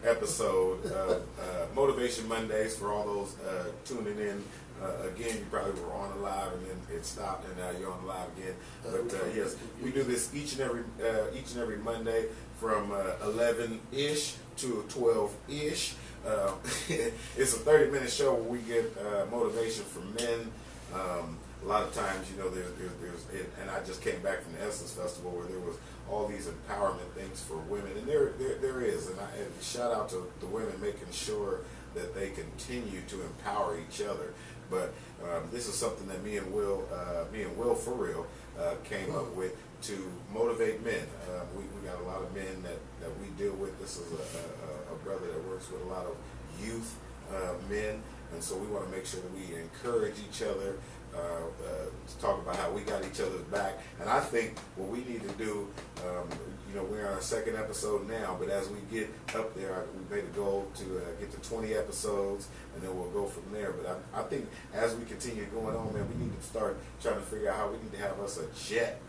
episode of Motivation Mondays. For all those tuning in, again, you probably were on the live and then it stopped, and now you're on the live again. But yes, we do this each and every Monday from 11-ish to 12-ish. It's a 30-minute show where we get motivation from men. A lot of times, you know, there's and I just came back from the Essence Festival where there was all these empowerment things for women, and there is, and shout out to the women making sure that they continue to empower each other. But this is something that me and Will4Real came up with to motivate men. We got a lot of men that we deal with. This is a brother that works with a lot of youth men, and so we want to make sure that we encourage each other, to talk about how we got each other's back. And I think what we need to do, you know, we're on our second episode now, but as we get up there, we made a goal to get to 20 episodes, and then we'll go from there. But I think as we continue going on, man, we need to start trying to figure out how we need to have us a jet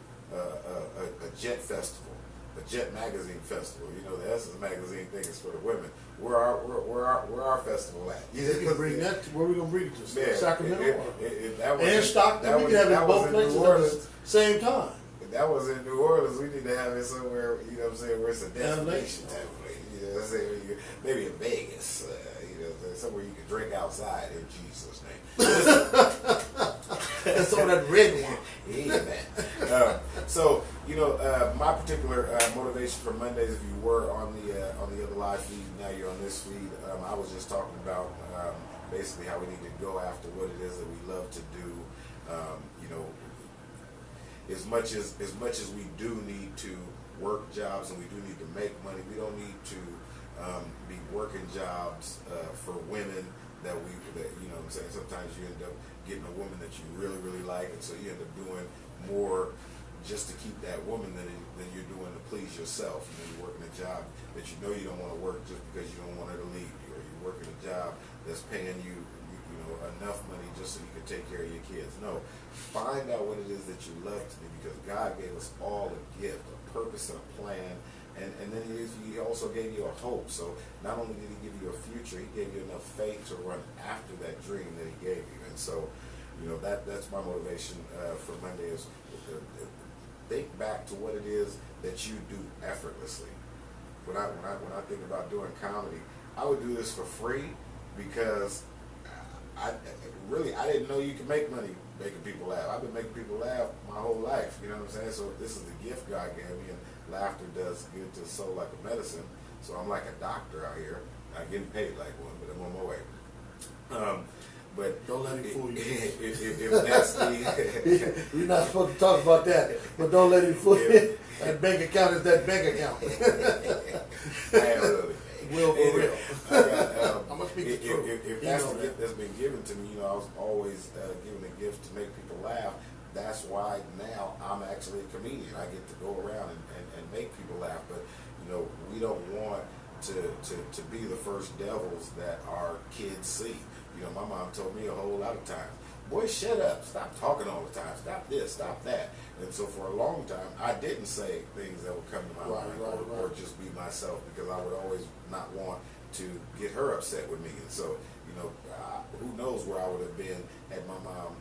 festival, a jet magazine festival. You know, the Essence magazine thing is for the women. Where our festival at? You can bring that. Where we gonna bring it to? Man, Sacramento and Stockton. We can have it both places at the same time. If that was in New Orleans, we need to have it somewhere. You know what I'm saying? Where it's a destination type of place. You know what I'm saying? Maybe in Vegas. You know, somewhere you can drink outside in Jesus' name. That's on that red one. Yeah, man. So, you know, my particular motivation for Mondays, if you were on the other live feed, now you're on this feed, I was just talking about basically how we need to go after what it is that we love to do. You know, as much as we do need to work jobs and we do need to make money, we don't need to be working jobs for women that you know what I'm saying, sometimes you end up getting a woman that you really, really like, and so you end up doing more just to keep that woman than you're doing to please yourself. You know, you're working a job that you know you don't want to work just because you don't want her to leave you, or you're working a job that's paying you know, enough money just so you can take care of your kids. No, find out what it is that you love to do, because God gave us all a gift, a purpose, and a plan. And then he also gave you a hope. So not only did he give you a future, he gave you enough faith to run after that dream that he gave you. And so, you know, that's my motivation for Monday is think back to what it is that you do effortlessly. When I think about doing comedy, I would do this for free because I didn't know you could make money making people laugh. I've been making people laugh my whole life. You know what I'm saying? So this is the gift God gave me, and laughter does good to the soul like a medicine. So I'm like a doctor out here. Not getting paid like one, but I'm on my way. But don't let him fool you. If that's the we're not supposed to talk about that, but don't let him fool you. That bank account is that bank account. Will4Real. I'm gonna speak the truth. If that's the gift that's been given to me, you know, I was always given a gift to make people laugh. That's why now I'm actually a comedian. I get to go around and make people laugh. But you know, we don't want to be the first devils that our kids see. You know, my mom told me a whole lot of times, boy, shut up, stop talking all the time, stop this, stop that. And so for a long time, I didn't say things that would come to my mind or just be myself, because I would always not want to get her upset with me. And so, you know, who knows where I would have been had my mom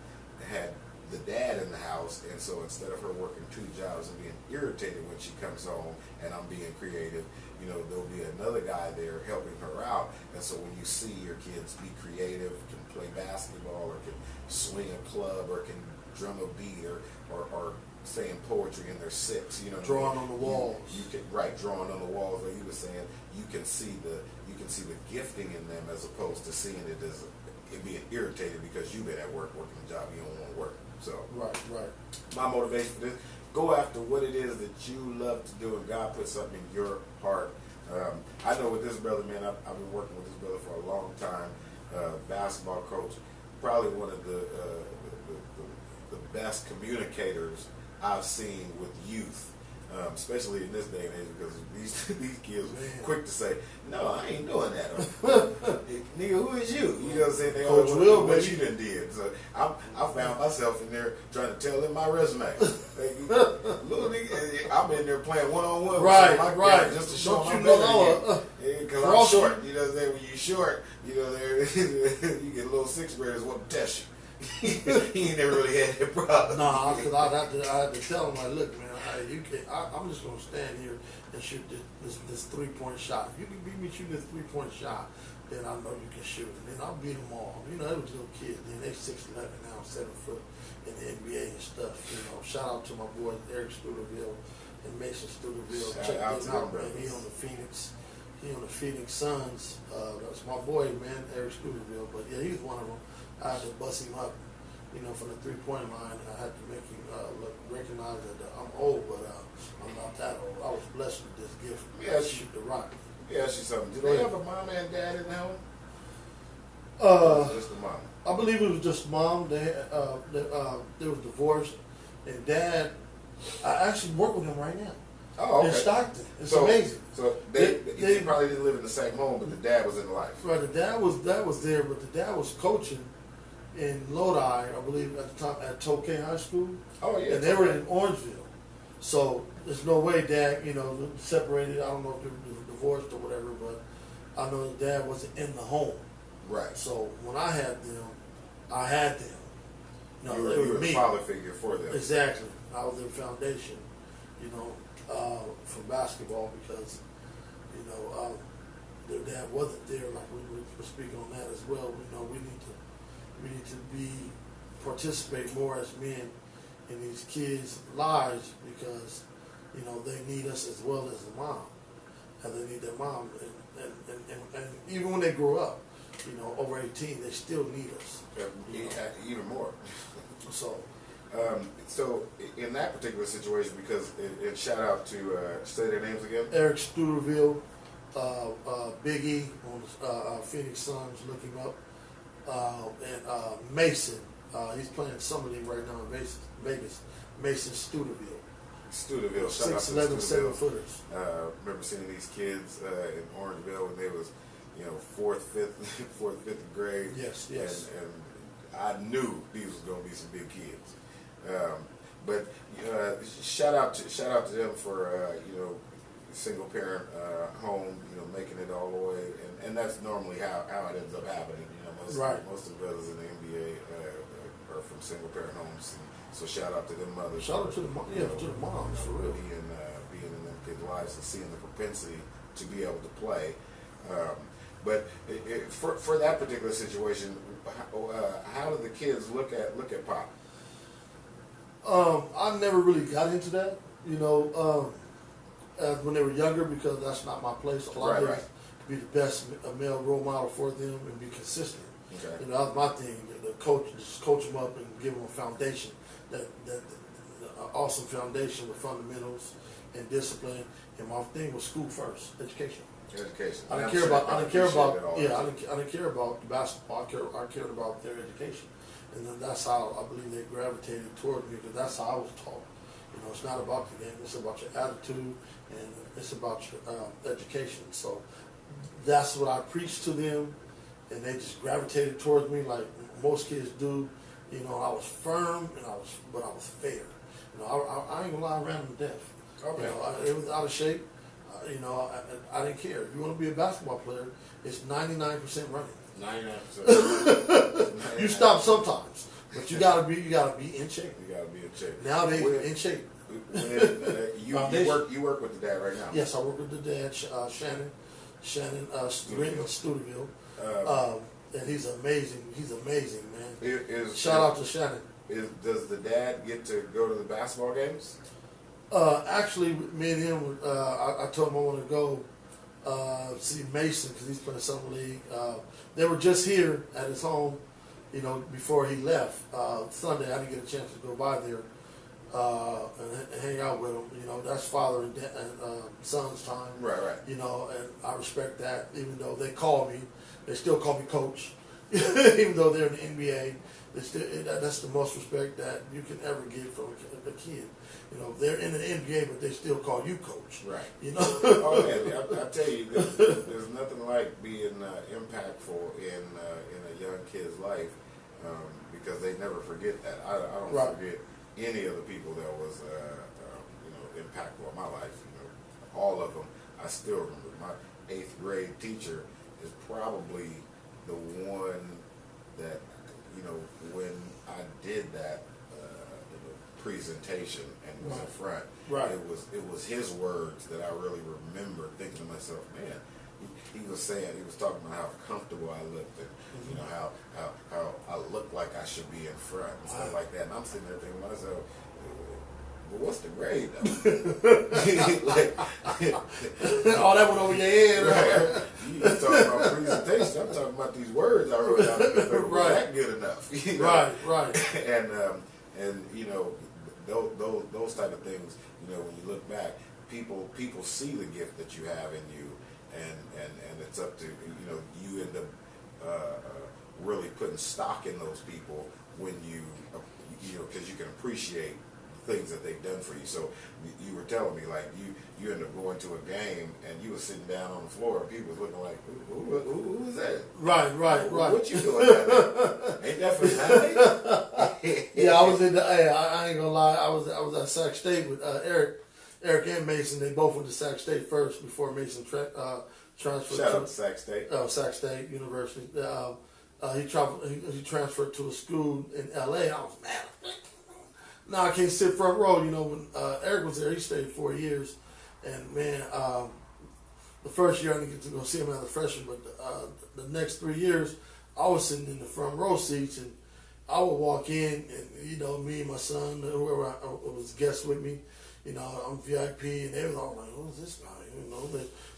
had the dad in the house. And so instead of her working two jobs and being irritated when she comes home and I'm being creative, you know, there'll be another guy there helping her out. And so when you see your kids be creative, can play basketball, or can swing a club, or can drum a beat, or saying poetry in their six, you know, drawing on the walls. You can drawing on the walls. Like you were saying, you can see the gifting in them, as opposed to seeing it as it being irritated because you've been at work working a job you don't want to work. So right. My motivation for this: go after what it is that you love to do, and God put something in your heart. I know with this brother, man, I've been working with this brother for a long time. Basketball coach, probably one of the best communicators I've seen with youth. Especially in this day and age, because these kids are quick to say, "No, I ain't doing that." Nigga, who is you? You know what I'm saying? They always want what you done did. So I found myself in there trying to tell them my resume. Little nigga, I'm in there playing one-on-one. Right. Just to show Don't my you know? because short. You know what I'm saying? When you're short, you know, you get little sixth graders want to test you. He ain't never really had that problem. No, because I had to tell him, like, look, man, I'm just gonna stand here and shoot this 3-point shot. If you can beat me shooting this 3-point shot, then I know you can shoot. And then I'll beat them all. You know, they was little kids. Then they 6'11" now, 7 foot in the NBA and stuff. You know, shout out to my boy Eric Studerville and Mason Studerville. Check them out, man. He on the Phoenix. He on the Phoenix Suns. That's my boy, man, Eric Studerville. But yeah, he's one of them. I had to bust him up, you know, from the 3-point line. I had to make him recognize that I'm old, but I'm not that old. I was blessed with this gift. Yeah, shoot the rock. Yeah, ask you something. Do they have a mom and dad in the home? Just the mom. I believe it was just mom. They was divorced, and dad. I actually work with him right now. Oh, okay. In Stockton. It's amazing. So they probably didn't live in the same home, but the dad was in the life. Right, the dad was there, but the dad was coaching in Lodi, I believe, at the time at Tokay High School. Oh yeah. And they were in Orangeville. So there's no way dad, you know, separated. I don't know if they were divorced or whatever, but I know the dad wasn't in the home. Right. So when I had them, I had them. No, you were the father figure for them. Exactly. I was their foundation, you know, for basketball because, you know, their dad wasn't there. Like we speak on that as well. You know, we need to participate more as men in these kids' lives because, you know, they need us as well as the mom, and they need their mom, and even when they grow up, you know, over 18, they still need us. Even more. So in that particular situation, because and shout out to say their names again. Eric Studerville, Big E on Phoenix Suns, look him up, and Mason. He's playing Summer League right now in Vegas. Mason Studerville. Shout out to 6'11", Studerville. 7-footers. Remember seeing these kids in Orangeville when they was, you know, fourth, fifth grade. Yes. And I knew these was gonna be some big kids. But shout out to them for you know, single parent home, you know, making it all the way, and that's normally how it ends up happening. You know, most of the brothers in the NBA are from single parent homes, and so shout out to them mothers. Shout out to the moms for real. Being in them kids' lives and seeing the propensity to be able to play. But for that particular situation, how do the kids look at Pop? I never really got into that, you know, when they were younger because that's not my place. A lot of it is to be the best male role model for them and be consistent. Okay. You know, that's my thing. The coach, just coach them up and give them a foundation, that awesome foundation with fundamentals and discipline. And my thing was school first, education. I didn't care about the basketball. I cared about their education, and then that's how I believe they gravitated toward me because that's how I was taught. You know, it's not about the game; it's about your attitude and it's about your education. So that's what I preached to them, and they just gravitated towards me like most kids do. You know, I was firm but I was fair. You know, I ain't gonna lie, I ran them to death. Okay. You know, it was out of shape. You know, I didn't care. If you want to be a basketball player, it's 99% running. 99%. You stop sometimes, but you gotta be in shape. You gotta be in shape. Nowadays, in shape. You work with the dad right now. Yes, I work with the dad, Shannon Studerville, and he's amazing. He's amazing, man. Shout out to Shannon. Does the dad get to go to the basketball games? Actually, me and him, I told him I want to go see Mason because he's playing Summer League. They were just here at his home, you know, before he left. Sunday, I didn't get a chance to go by there and hang out with him. You know, that's father and son's time. Right. You know, and I respect that. Even though they call me, they still call me coach. Even though they're in the NBA, that's the most respect that you can ever get from a kid. You know, they're in the NBA, but they still call you coach. Right. You know. Oh man, I tell you, there's nothing like being impactful in a young kid's life because they never forget that. I don't forget any of the people that was you know, impactful in my life. You know, all of them. I still remember. eighth grade teacher is probably the one that, when I did that presentation and was in front, it was his words that I really remember thinking to myself, man, he was talking about how comfortable I looked and how I looked like I should be in front and stuff like that. And I'm sitting there thinking to myself, well, what's the grade though? All that went over your head, right? You talking about presentation? I'm talking about these words I wrote down. Right, that good enough? Right. And those type of things. When you look back, people see the gift that you have in you, and it's up to you end up really putting stock in those people when because you can appreciate things that they've done for you. So you were telling me, like, you end up going to a game and you were sitting down on the floor and people was looking like, who is that? Right. What you doing down there? Ain't that for Saturday? Yeah, I was I ain't gonna lie, I was at Sac State with Eric and Mason. They both went to Sac State first before Mason transferred. Shout out to Sac State. Sac State University. He transferred to a school in LA. I was mad. No, I can't sit front row. When Eric was there, he stayed 4 years. And man, the first year I didn't get to go see him as a freshman, but the next 3 years, I was sitting in the front row seats, and I would walk in, and me and my son, whoever was guests with me, I'm VIP, and they were all like, "Who's this guy?" They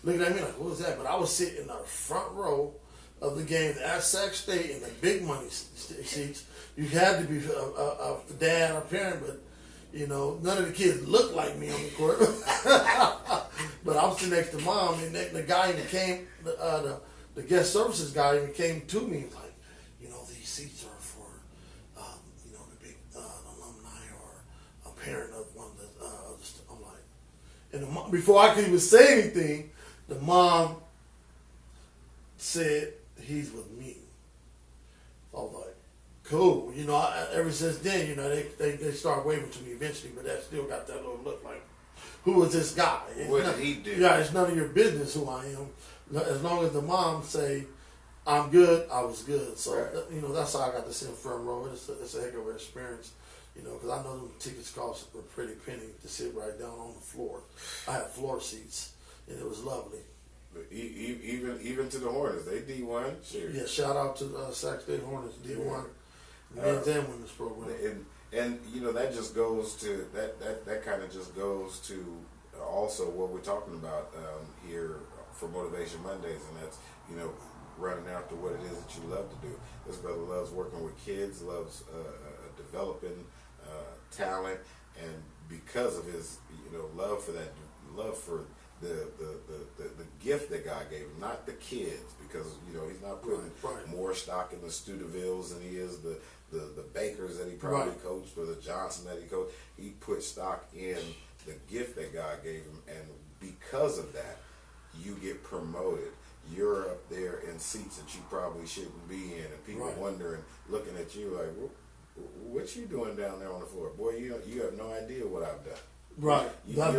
looking at me like, "Who's that?" But I was sitting in the front row of the game at Sac State in the big money seats. You had to be a dad or parent, but none of the kids looked like me on the court. But I was sitting next to mom, and the guy even came, the guest services guy even came to me like, these seats are for the big alumni or a parent of one of the. I'm like, and the mom, before I could even say anything, the mom said, "He's with me." I was like, cool. Ever since then, they start waving to me eventually, but that still got that little look like, who is this guy? What did he do? Yeah, it's none of your business who I am. As long as the mom say, I'm good, I was good. So, right. That's how I got to sit in front row. It's a heck of an experience, because I know them tickets cost a pretty penny to sit right down on the floor. I had floor seats, and it was lovely. Even to the Hornets, they D1. Sure. Yeah, shout out to Sac State Hornets, D1, men's and women's program. And that just goes to that kind of just goes to also what we're talking about here for Motivation Mondays, and that's running after what it is that you love to do. This brother loves working with kids, loves developing talent, and because of his love for that, love for the gift that God gave him, not the kids, because he's not putting more stock in the Studevilles than he is the Bakers that he probably coached or the Johnson that he coached. He put stock in the gift that God gave him, and because of that, you get promoted. You're up there in seats that you probably shouldn't be in, and people wondering, looking at you like, what you doing down there on the floor? Boy, you have no idea what I've done. Right. You don't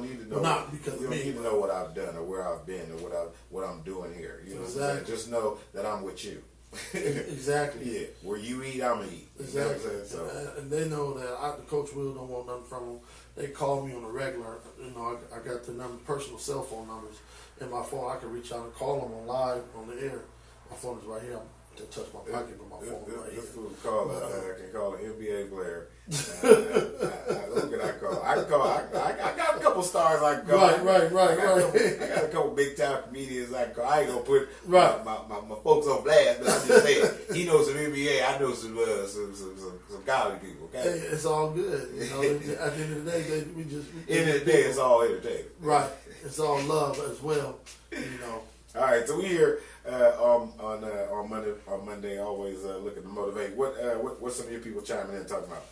need to know. Not because you don't need to know what I've done or where I've been or what I'm doing here. Exactly. Just know that I'm with you. Exactly. Yeah. Where you eat, I'm gonna eat. Exactly. And they know that the Coach Will don't want nothing from them. They call me on a regular. I got the personal cell phone numbers in my phone. I can reach out and call them on live on the air. My phone is right here. To touch my pocket, but my phone right here. This fool I can call an NBA player. Who can I call? I got a couple stars I can call. I got a couple big time comedians I can call. I ain't gonna put my folks on blast, but I'm just saying he knows some NBA. I know some college people. Okay, hey, it's all good. At the end of the day, it's all entertainment. Right. It's all love as well. All right, so we here on Monday, always looking to motivate. What's some of your people chiming in and talking about?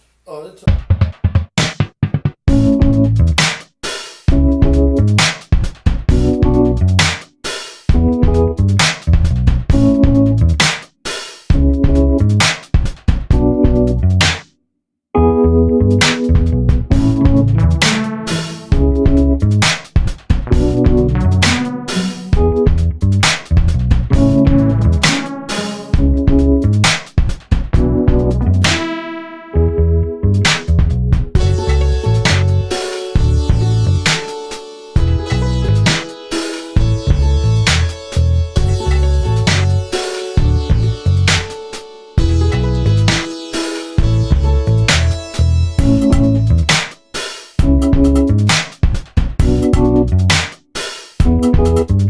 Peace.